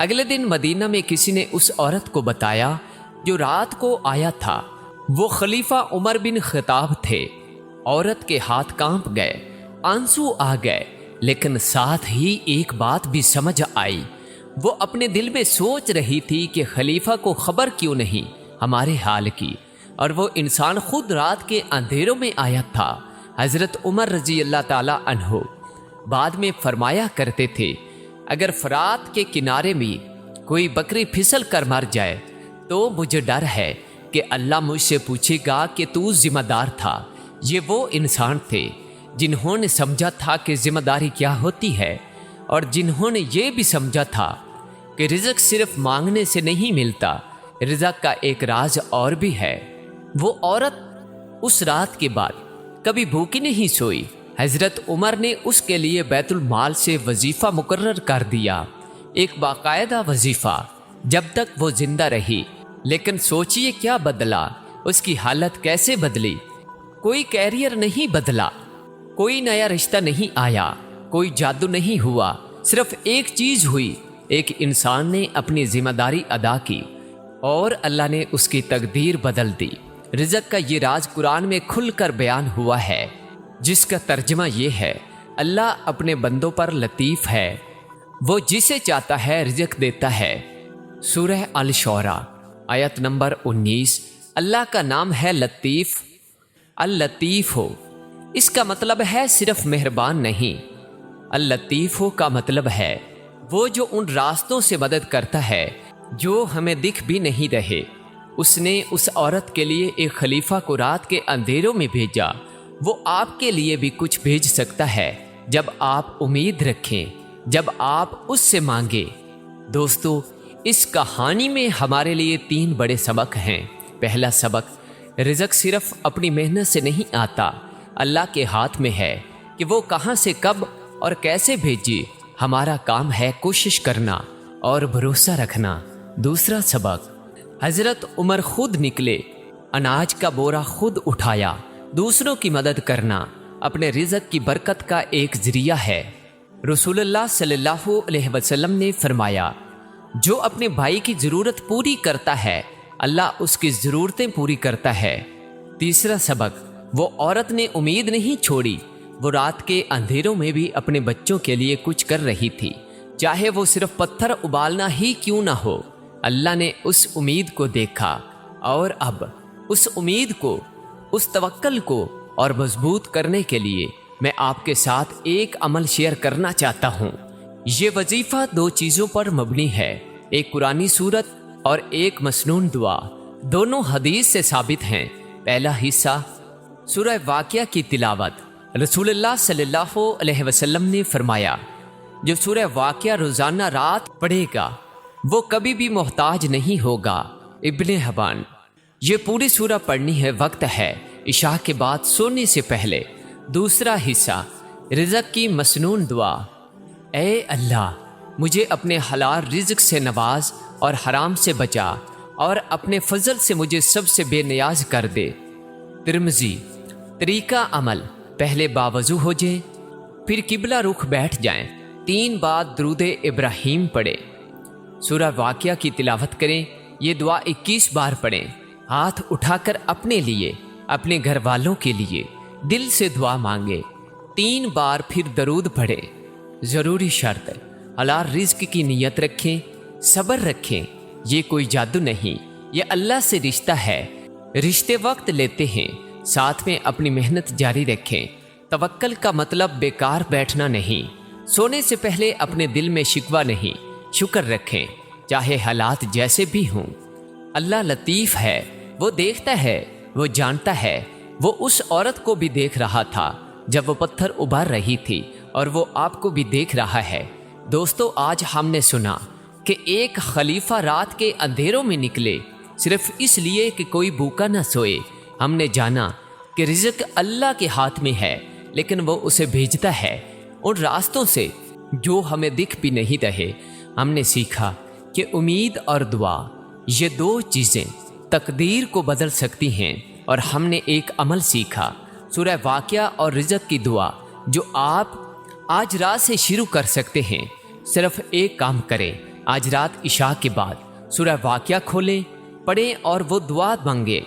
اگلے دن مدینہ میں کسی نے اس عورت کو بتایا جو رات کو آیا تھا۔ وہ خلیفہ عمر بن خطاب تھے۔ عورت کے ہاتھ کانپ گئے، آنسو آ گئے، لیکن ساتھ ہی ایک بات بھی سمجھ آئی۔ وہ اپنے دل میں سوچ رہی تھی کہ خلیفہ کو خبر کیوں نہیں ہمارے حال کی، اور وہ انسان خود رات کے اندھیروں میں آیا تھا۔ حضرت عمر رضی اللہ تعالی عنہ بعد میں فرمایا کرتے تھے، اگر فرات کے کنارے میں کوئی بکری پھسل کر مر جائے تو مجھے ڈر ہے کہ اللہ مجھ سے پوچھے گا کہ تو ذمہ دار تھا۔ یہ وہ انسان تھے جنہوں نے سمجھا تھا کہ ذمہ داری کیا ہوتی ہے، اور جنہوں نے یہ بھی سمجھا تھا کہ رزق صرف مانگنے سے نہیں ملتا، رزق کا ایک راز اور بھی ہے۔ وہ عورت اس رات کے بعد کبھی بھوکی نہیں سوئی۔ حضرت عمر نے اس کے لیے بیت المال سے وظیفہ مقرر کر دیا، ایک باقاعدہ وظیفہ، جب تک وہ زندہ رہی۔ لیکن سوچئے کیا بدلا، اس کی حالت کیسے بدلی۔ کوئی کیریئر نہیں بدلا، کوئی نیا رشتہ نہیں آیا، کوئی جادو نہیں ہوا، صرف ایک چیز ہوئی، ایک انسان نے اپنی ذمہ داری ادا کی اور اللہ نے اس کی تقدیر بدل دی۔ رزق کا یہ راز قرآن میں کھل کر بیان ہوا ہے، جس کا ترجمہ یہ ہے، اللہ اپنے بندوں پر لطیف ہے، وہ جسے چاہتا ہے رزق دیتا ہے۔ سورہ الشعراء آیت نمبر 19۔ اللہ کا نام ہے لطیف، اللطیف ہو، اس کا مطلب ہے صرف مہربان نہیں۔ اللطیف ہو کا مطلب ہے وہ جو ان راستوں سے مدد کرتا ہے جو ہمیں دکھ بھی نہیں رہے۔ اس نے اس عورت کے لیے ایک خلیفہ کو رات کے اندھیروں میں بھیجا۔ وہ آپ کے لیے بھی کچھ بھیج سکتا ہے جب آپ امید رکھیں، جب آپ اس سے مانگیں۔ دوستو، اس کہانی میں ہمارے لیے 3 بڑے سبق ہیں۔ پہلا سبق، رزق صرف اپنی محنت سے نہیں آتا، اللہ کے ہاتھ میں ہے کہ وہ کہاں سے کب اور کیسے بھیجے۔ ہمارا کام ہے کوشش کرنا اور بھروسہ رکھنا۔ دوسرا سبق، حضرت عمر خود نکلے، اناج کا بورا خود اٹھایا۔ دوسروں کی مدد کرنا اپنے رزق کی برکت کا ایک ذریعہ ہے۔ رسول اللہ صلی اللہ علیہ وسلم نے فرمایا، جو اپنے بھائی کی ضرورت پوری کرتا ہے اللہ اس کی ضرورتیں پوری کرتا ہے۔ تیسرا سبق، وہ عورت نے امید نہیں چھوڑی، وہ رات کے اندھیروں میں بھی اپنے بچوں کے لیے کچھ کر رہی تھی، چاہے وہ صرف پتھر ابالنا ہی کیوں نہ ہو۔ اللہ نے اس امید کو دیکھا، اور اب اس امید کو، اس توکل کو اور مضبوط کرنے کے لیے میں آپ کے ساتھ ایک عمل شیئر کرنا چاہتا ہوں۔ یہ وظیفہ 2 چیزوں پر مبنی ہے، ایک قرآنی سورت اور ایک مسنون دعا۔ دونوں حدیث سے ثابت ہیں۔ پہلا حصہ سورہ واقعہ کی تلاوت۔ رسول اللہ صلی اللہ علیہ وسلم نے فرمایا، جو سورہ واقعہ روزانہ رات پڑھے گا وہ کبھی بھی محتاج نہیں ہوگا۔ ابن حبان۔ یہ پوری سورہ پڑھنی ہے، وقت ہے عشاء کے بعد سونے سے پہلے۔ دوسرا حصہ رزق کی مسنون دعا۔ اے اللہ، مجھے اپنے حلال رزق سے نواز اور حرام سے بچا، اور اپنے فضل سے مجھے سب سے بے نیاز کر دے۔ ترمذی۔ طریقہ عمل، پہلے باوضو ہو جائیں، پھر قبلہ رخ بیٹھ جائیں، 3 بار درود ابراہیم پڑھیں، سورہ واقعہ کی تلاوت کریں، یہ دعا 21 بار پڑھیں، ہاتھ اٹھا کر اپنے لیے، اپنے گھر والوں کے لیے دل سے دعا مانگیں، 3 بار پھر درود پڑھیں۔ ضروری شرط ہے، حلال رزق کی نیت رکھیں، صبر رکھیں، یہ کوئی جادو نہیں، یہ اللہ سے رشتہ ہے۔ رشتے وقت لیتے ہیں، ساتھ میں اپنی محنت جاری رکھیں۔ توکل کا مطلب بیکار بیٹھنا نہیں۔ سونے سے پہلے اپنے دل میں شکوہ نہیں، شکر رکھیں، چاہے حالات جیسے بھی ہوں۔ اللہ لطیف ہے، وہ دیکھتا ہے، وہ جانتا ہے۔ وہ اس عورت کو بھی دیکھ رہا تھا جب وہ پتھر ابھار رہی تھی، اور وہ آپ کو بھی دیکھ رہا ہے۔ دوستو، آج ہم نے سنا کہ ایک خلیفہ رات کے اندھیروں میں نکلے، صرف اس لیے کہ کوئی بھوکا نہ سوئے۔ ہم نے جانا کہ رزق اللہ کے ہاتھ میں ہے، لیکن وہ اسے بھیجتا ہے ان راستوں سے جو ہمیں دکھ بھی نہیں رہے۔ ہم نے سیکھا کہ امید اور دعا، یہ 2 چیزیں تقدیر کو بدل سکتی ہیں، اور ہم نے ایک عمل سیکھا، سورہ واقعہ اور رزق کی دعا، جو آپ آج رات سے شروع کر سکتے ہیں۔ صرف ایک کام کریں، آج رات عشاء کے بعد سورہ واقعہ کھولیں، پڑھیں اور وہ دعا مانگیں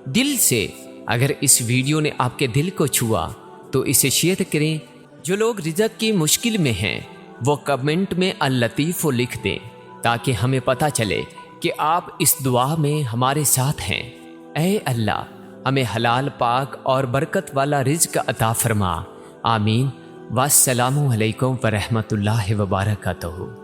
دل سے۔ اگر اس ویڈیو نے آپ کے دل کو چھوا تو اسے شیئر کریں۔ جو لوگ رزق کی مشکل میں ہیں وہ کمنٹ میں اللطیف لکھ دیں تاکہ ہمیں پتہ چلے کہ آپ اس دعا میں ہمارے ساتھ ہیں۔ اے اللہ، ہمیں حلال پاک اور برکت والا رزق عطا فرما۔ آمین۔ والسلام علیکم ورحمۃ اللہ وبرکاتہ۔